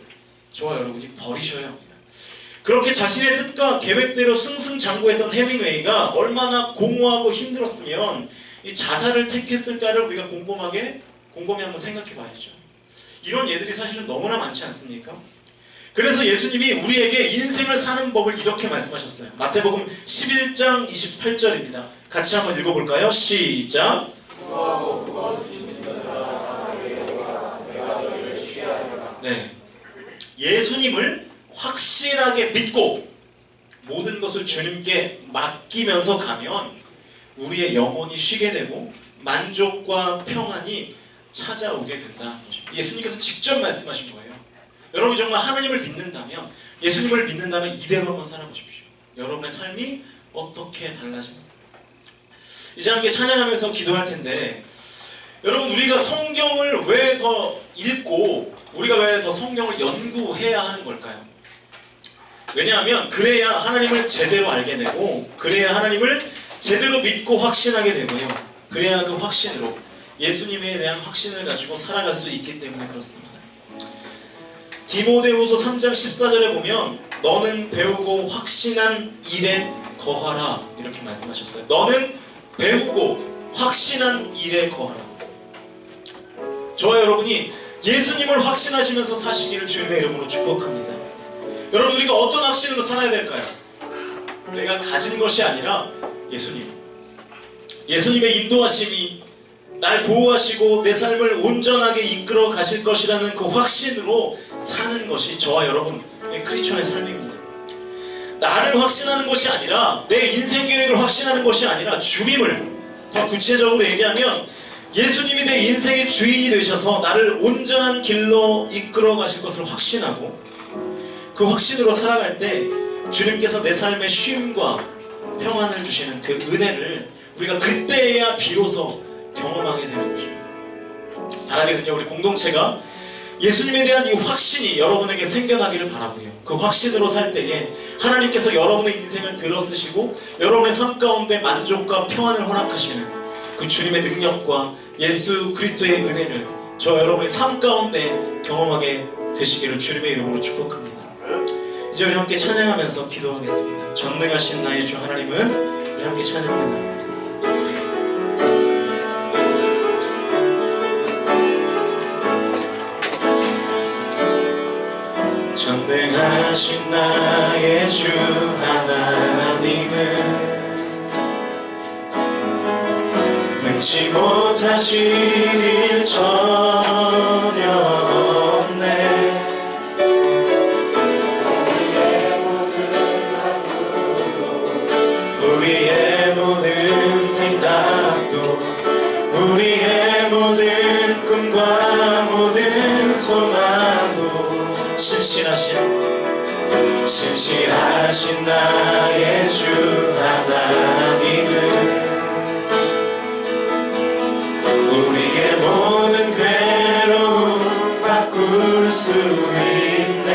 저와 여러분이 버리셔야 합니다. 그렇게 자신의 뜻과 계획대로 승승장구했던 헤밍웨이가 얼마나 공허하고 힘들었으면 이 자살을 택했을까를 우리가 곰곰이 한번 생각해 봐야죠. 이런 예들이 사실은 너무나 많지 않습니까? 그래서 예수님이 우리에게 인생을 사는 법을 이렇게 말씀하셨어요. 마태복음 11장 28절입니다. 같이 한번 읽어볼까요? 시작. 네, 예수님을 확실하게 믿고 모든 것을 주님께 맡기면서 가면 우리의 영혼이 쉬게 되고 만족과 평안이 찾아오게 된다는 거죠. 예수님께서 직접 말씀하신 거예요. 여러분이 정말 하나님을 믿는다면, 예수님을 믿는다면 이대로 한번 살아보십시오. 여러분의 삶이 어떻게 달라집니까? 이제 함께 찬양하면서 기도할 텐데, 여러분, 우리가 성경을 왜 더 읽고 우리가 왜 더 성경을 연구해야 하는 걸까요? 왜냐하면 그래야 하나님을 제대로 알게 되고, 그래야 하나님을 제대로 믿고 확신하게 되고요, 그래야 그 확신으로 예수님에 대한 확신을 가지고 살아갈 수 있기 때문에 그렇습니다. 디모데후서 3장 14절에 보면 너는 배우고 확신한 일에 거하라 이렇게 말씀하셨어요. 너는 배우고 확신한 일에 거하라. 저와 여러분이 예수님을 확신하시면서 사시기를 주님의 이름으로 축복합니다. 여러분, 우리가 어떤 확신으로 살아야 될까요? 내가 가진 것이 아니라 예수님, 예수님의 인도하심이 날 보호하시고 내 삶을 온전하게 이끌어 가실 것이라는 그 확신으로 사는 것이 저와 여러분의 크리스천의 삶입니다. 나를 확신하는 것이 아니라, 내 인생 계획을 확신하는 것이 아니라 주님을, 더 구체적으로 얘기하면 예수님이 내 인생의 주인이 되셔서 나를 온전한 길로 이끌어 가실 것을 확신하고, 그 확신으로 살아갈 때 주님께서 내 삶에 쉼과 평안을 주시는 그 은혜를 우리가 그때야 비로소 경험하게 되는 것입니다. 바라기는요, 우리 공동체가 예수님에 대한 이 확신이 여러분에게 생겨나기를 바라고요. 그 확신으로 살 때에 하나님께서 여러분의 인생을 들어쓰시고 여러분의 삶 가운데 만족과 평안을 허락하시는 그 주님의 능력과 예수 그리스도의 은혜를 저 여러분의 삶 가운데 경험하게 되시기를 주님의 이름으로 축복합니다. 이제 우리 함께 찬양하면서 기도하겠습니다. 전능하신 나의 주 하나님은, 우리 함께 찬양합니다. 전능하신 나의 주 하나님은 능치 못하실 일 전혀 없네. 우리의 모든 생각도, 우리의 모든 꿈과 모든 소망도 신실하신 나의 주 하나님은 우리의 모든 괴로움 바꿀 수 있네.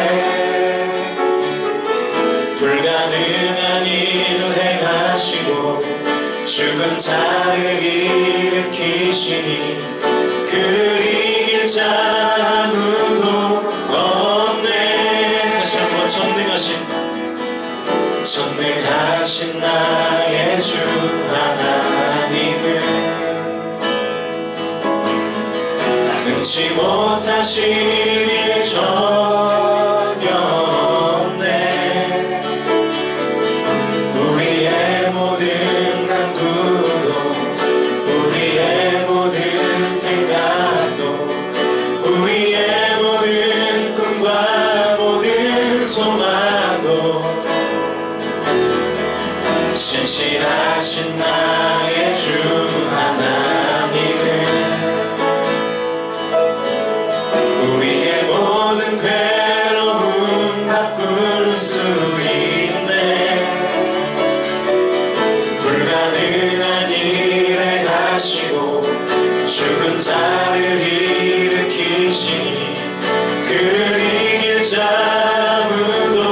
불가능한 일을 행하시고 죽은 자를 일으키시니 그를 이길 자 아무도 없네. 다시 한번 전능하신 나의 주 하나님은 잊지 못하실 일 전혀 없네. 우리의 모든 간구도 우리의 모든 생각도 우리의 모든 꿈과 모든 소망도 신실하신 나의 주 하나님은 우리의 모든 괴로움 바꿀 수 있네. 불가능한 일 행하시고 죽은 자를 일으키시니 그를 이길 자 아무도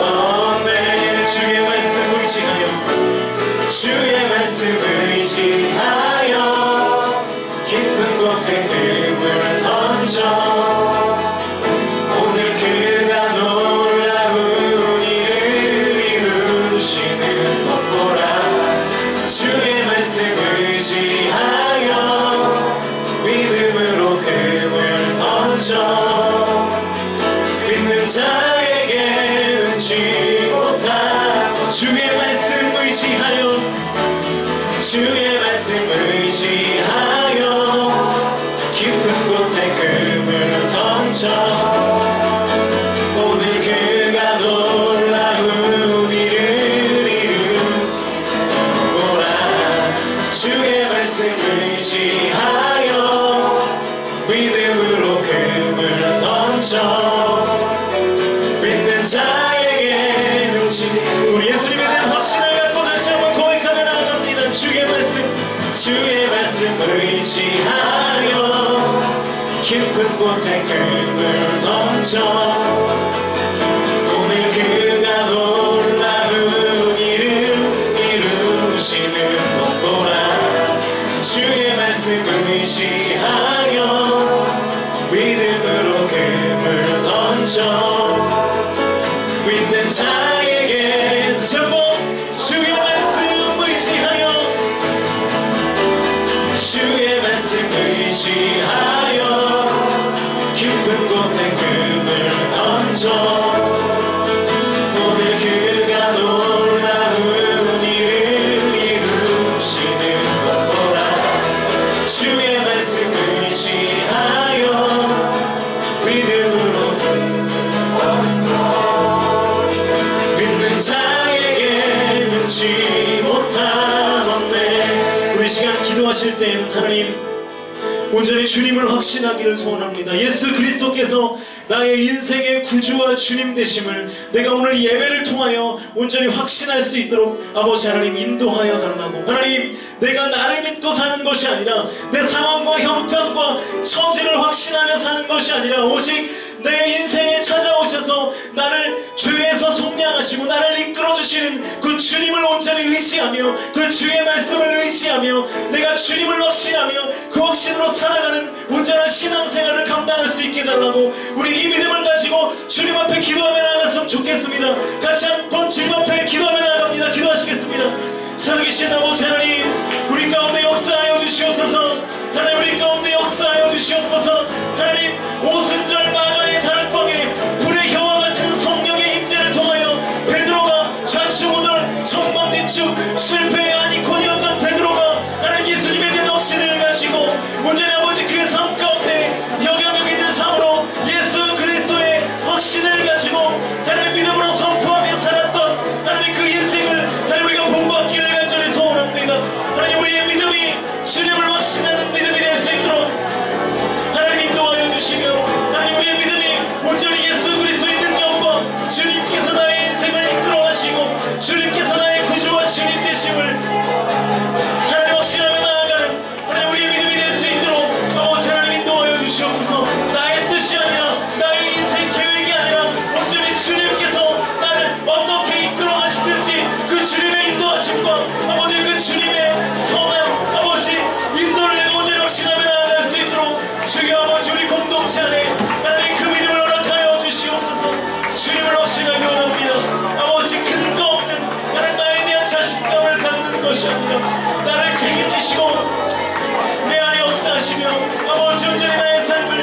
없네. 주의 말씀 의지하여 주의 말씀 의지하여 깊은 곳에 금을 던져 오늘 그가 놀라운 일을 이루시는 것 보라. 주의 말씀 의지하여 믿음으로 금을 던져 믿는 자에게 은지 못하고 주의 말씀 의지하여 주의 말씀 의지하여 깊은 곳에 금을 던져 오늘 그가 놀라운 일을 이루시노라. 주의 말씀 의지하여 믿음으로 금을 던져 믿는 자에게 능치. 우리 예수님에 대한 확신을 갖고 다시 한번 고백하며 나아갑니다. 주의 말씀 의지하여 깊은 곳에 금을 던져 오늘 그가 놀라운 일을 이루시는 것 보라. 주의 말씀 의지하여 믿음으로 금을 던져 믿는 자에게 전부 주의 말씀 의지하여 주의 말씀 의지하여 깊은 곳에 금을 던져 오늘 그가 놀라운 일을 이루시는 것 보라. 주의 말씀 의지하여 믿음으로 믿는 자에게 눈치 못하겠네. 우리 시간 기도하실 때 하나님 온전히 주님을 확신하기를 소원합니다. 예수 그리스도께서 나의 인생의 구주와 주님 되심을 내가 오늘 예배를 통하여 온전히 확신할 수 있도록 아버지 하나님 인도하여 달라고. 하나님 내가 나를 믿고 사는 것이 아니라 내 상황과 형편과 처지를 확신하며 사는 것이 아니라 오직 내 인생에 찾아오셔서 나를 죄에서 속량하시고 나를 이끌어주시는 그 주님을 온전히 의지하며 그 주의 말씀을 의지하며 내가 주님을 확신하며 그 확신으로 살아가는 온전한 신앙생활을 감당할 수 있게 해달라고. 우리 이 믿음을 가지고 주님 앞에 기도하며 나아갔으면 좋겠습니다. 같이 한번 주님 앞에 기도하며 나아갑니다. 기도하시겠습니다. 살아계신 아버지 하나님 우리 가운데 역사하여 주시옵소서. 하나님 우리 가운데 역사하여 주시옵소서. 하나님 오순절 마가의 다락방에 불의 혀와 같은 성령의 임재를 통하여 베드로가 좌충우돌 전망지축 실패의 아니콘이었던 베드로가 하나님 예수님에 대한 확신을 가지고 온전히 아버지 그 삶 가운데 영향력 있는 삶으로 예수 그리스도의 확신을 가지고 하나님 믿음으로 선포하며 살았던 하나님 그 인생을 하나님 우리가 본받기를 간절히 소원합니다. 하나님 우리의 믿음이 주님을 확신하는 믿음이 될 수 있도록 하나님 인도하여 주시며 하나님 우리의 믿음이 온전히 예수 그리스도의 능력과 주님께서 나의 인생을 이끌어가시고 주님께서 나의 구주와 주님 되심을 하나님 확신하며 나아가는 하나님 우리의 믿음이 될 수 있도록 아버지 하나님 인도하여 주시옵소서. 나의 뜻이 아니라 나의 인생 계획이 아니라 온전히 주님께서 나를 어떻게 이끌어가시든지 그 주님의 인도하심과 아버지 그 주님의 선한 아버지 인도를 내가 온전히 확신하며 나아갈 수 있도록 주여 아버지 우리 공동체 안에 하나님 그 믿음을 허락하여 주시옵소서. 주님을 확신하기 원합니다. 아버지 근거 없는 나는 나에 대한 자신감을 갖는 것이 아니라 나를 책임지시고 내 안에 역사하시며 아버지 온전히 나의 삶을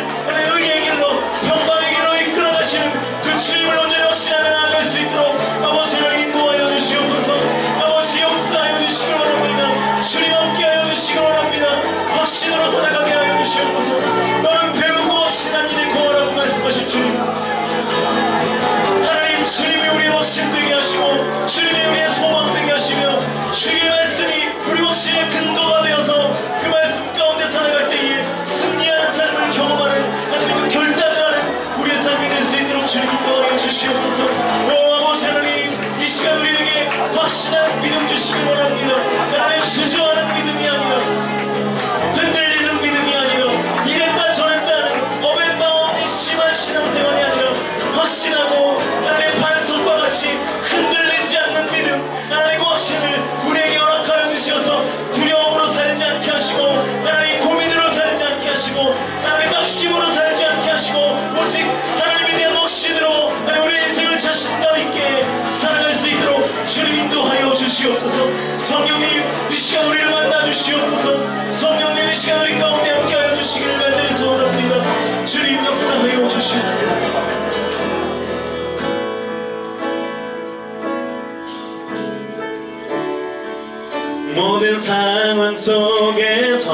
상황 속에서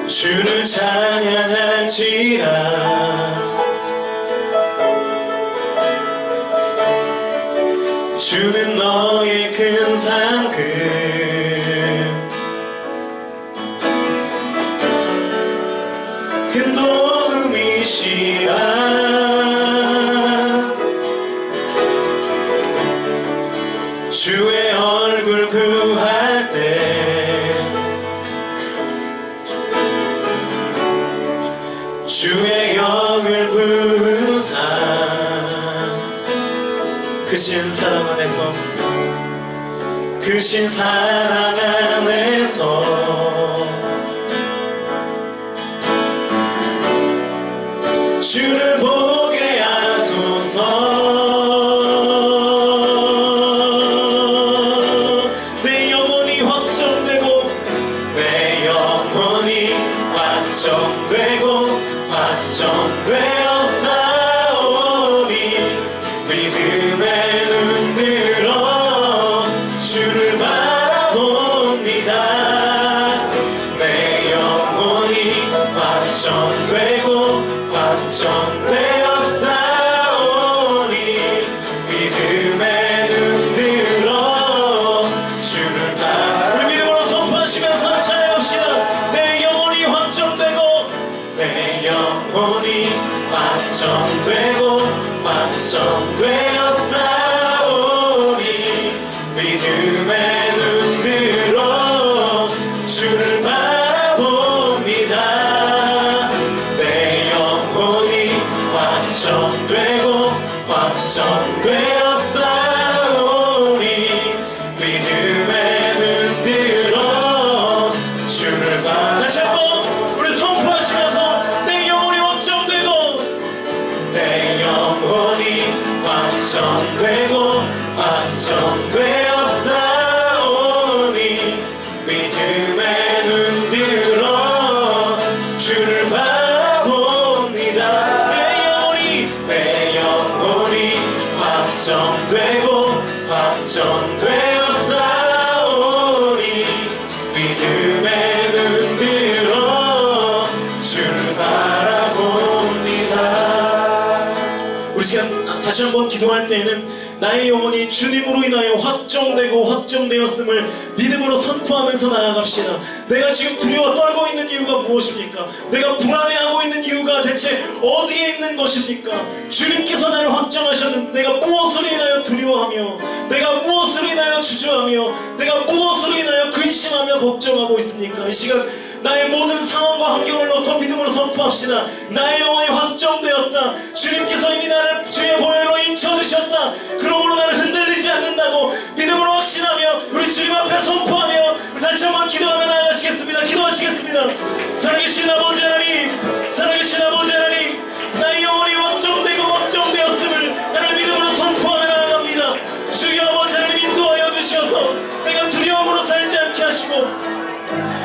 주를 찬양할지라. 주는 너의 큰 상급 큰 도움이시라. 주의 얼굴 구할 때 주의 영을 부으사 크신 사랑 안에서 크신 사랑 안에서 주를 보게 하소서. 내 영혼이 확정되고 내 영혼이 확정되고 확정되어 싸우니 믿음의 눈 들어 주를 바라봅니다. 내 영혼이 확정되고 확정되어 싸우니 믿음의 눈 들어 주를 바라. 우리 믿음으로 선포하시면서 찬양합시다. 내 영혼이 확정되고 내 영혼이 확정되고 확정되어 싸우니 믿음의 눈 들어 주를 바라봅니다. 내 영혼이 확정되고 확정되어 싸우니 믿음의 눈 들어 주를 바라봅니다. 다시 한번 우리 선포하시면서 내 영혼이 확정되고 내 영혼이 확정되고 확정되어 싸우니 믿음의 눈 들어 주를 바라봅니다. 내 영혼이 확정되고 확정되어 싸우니 믿음의 눈 들어 주를 바라봅니다. 우리 시간 다시 한번 기도할 때에는 나의 영혼이 주님으로 인하여 확정되고 확정되었음을 믿음으로 선포하면서 나아갑시다. 내가 지금 두려워 떨고 있는 이유가 무엇입니까? 내가 불안해하고 있는 이유가 대체 어디에 있는 것입니까? 주님께서 나를 확정하셨는데 내가 무엇으로 인하여 두려워하며 내가 무엇으로 인하여 주저하며 내가 무엇으로 인하여 근심하며 걱정하고 있습니까? 이 시간 나의 모든 상황과 환경을 놓고 믿음으로 선포합시다. 나의 영혼이 확정되었다. 주님께서 이미 나를 주의 보혈로 인쳐주셨다. 그러므로 나는 흔들리지 않는다고 믿음으로 확신하며 우리 주님 앞에 선포하며 다시 한번 기도하며 나아가시겠습니다. 기도하시겠습니다. 살아계신 아버지 하나님, 살아계신 아버지 하나님, 나의 영혼이 확정되고 확정되었음을 나를 믿음으로 선포하며 나아갑니다. 주의 아버지 하나님 인도하여 주시어서 내가 두려움으로 살지 않게 하시고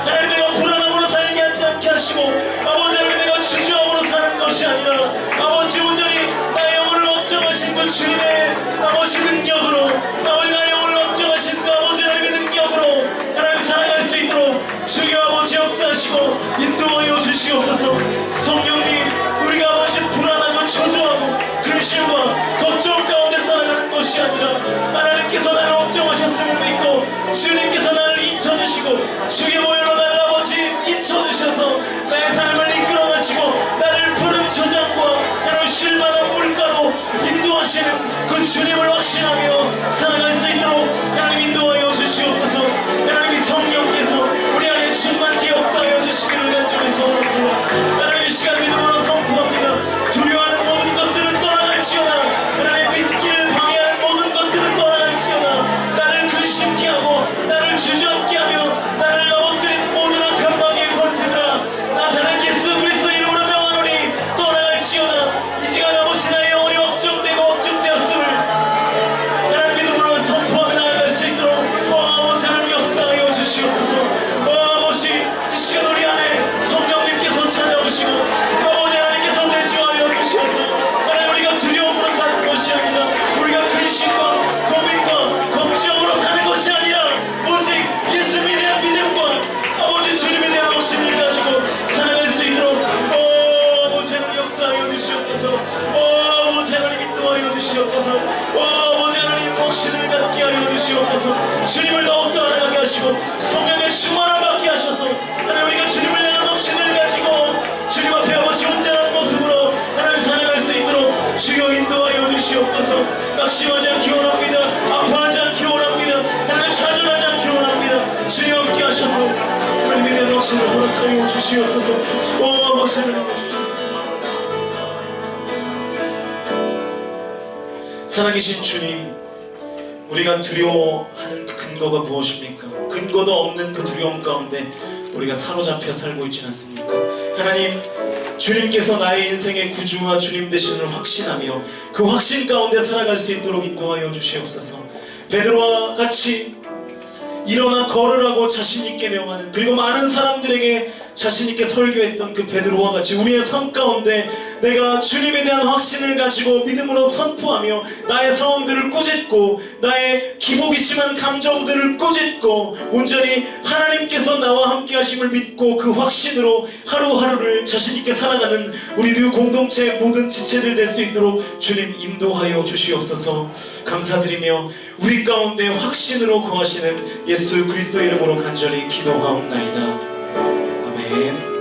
하나님 내가 불안함으로 살게 하지 않게 하시고 아버지 하나님 내가 주저함으로 사는 것이 아니라 아버지 온전히 나의 영혼을 확정하신 그 주님의 아버지 능력으로 아버지 나의 영혼을 확정하신 그 아버지 하나님의 능력으로 하나님 살아갈 수 있도록 주여 아버지 역사하시고 인도하여 주시옵소서. 성령님 우리가 아버지 불안하고 초조하고 근심과 걱정 가운데 살아가는 것이 아니라 하나님께서 나를 확정하셨음을 믿고 주님께서 나를 인쳐주시고 주의 보혈로 나를 아버지 인쳐주셔서 나의 삶을 이끌어가시고 나를 푸른 초장과 나를 쉴만한 물가로 인도하시는 그 주님을 확신하며 살아갈 수 있도록 하나님 인도하여 주시옵소서. 하나님 성령께서 우리 안에 충만케 역사하여 주시기를 간절히 소원합니다. 하나님 이 시간 믿음으로 선포합니다. 두려워하는 모든 것들을 떠나갈지어다. 하나님 믿기를 방해하는 모든 것들을 떠나갈지어다. 나를 근심케 하고 나를 주저앉게 하며 나를 넘어뜨린 모든 악한 마귀의 권세들아 나사렛 예수 그리스도 이름으로 명하노니 떠나갈지어다. 이 시간 아버지 나의 영혼이 확정되고 확정되었음을 하나님 믿음으로 확신을 허락하여 주시옵소서. 오 아버지 하나님, 살아계신 주님, 우리가 두려워하는 그 근거가 무엇입니까? 근거도 없는 그 두려움 가운데 우리가 사로잡혀 살고 있지 않습니까? 하나님, 주님께서 나의 인생의 구주와 주님 되심을 확신하며 그 확신 가운데 살아갈 수 있도록 인도하여 주시옵소서. 베드로와 같이 일어나 걸으라고 자신있게 명하는, 그리고 많은 사람들에게 자신있게 설교했던 그 베드로와 같이 우리의 삶 가운데 내가 주님에 대한 확신을 가지고 믿음으로 선포하며 나의 상황들을 꾸짖고 나의 기복이 심한 감정들을 꾸짖고 온전히 하나님께서 나와 함께 하심을 믿고 그 확신으로 하루하루를 자신있게 살아가는 우리들 공동체의 모든 지체들 될 수 있도록 주님 인도하여 주시옵소서. 감사드리며 우리 가운데 확신으로 거하시는 예수 그리스도 이름으로 간절히 기도하옵나이다. 아멘.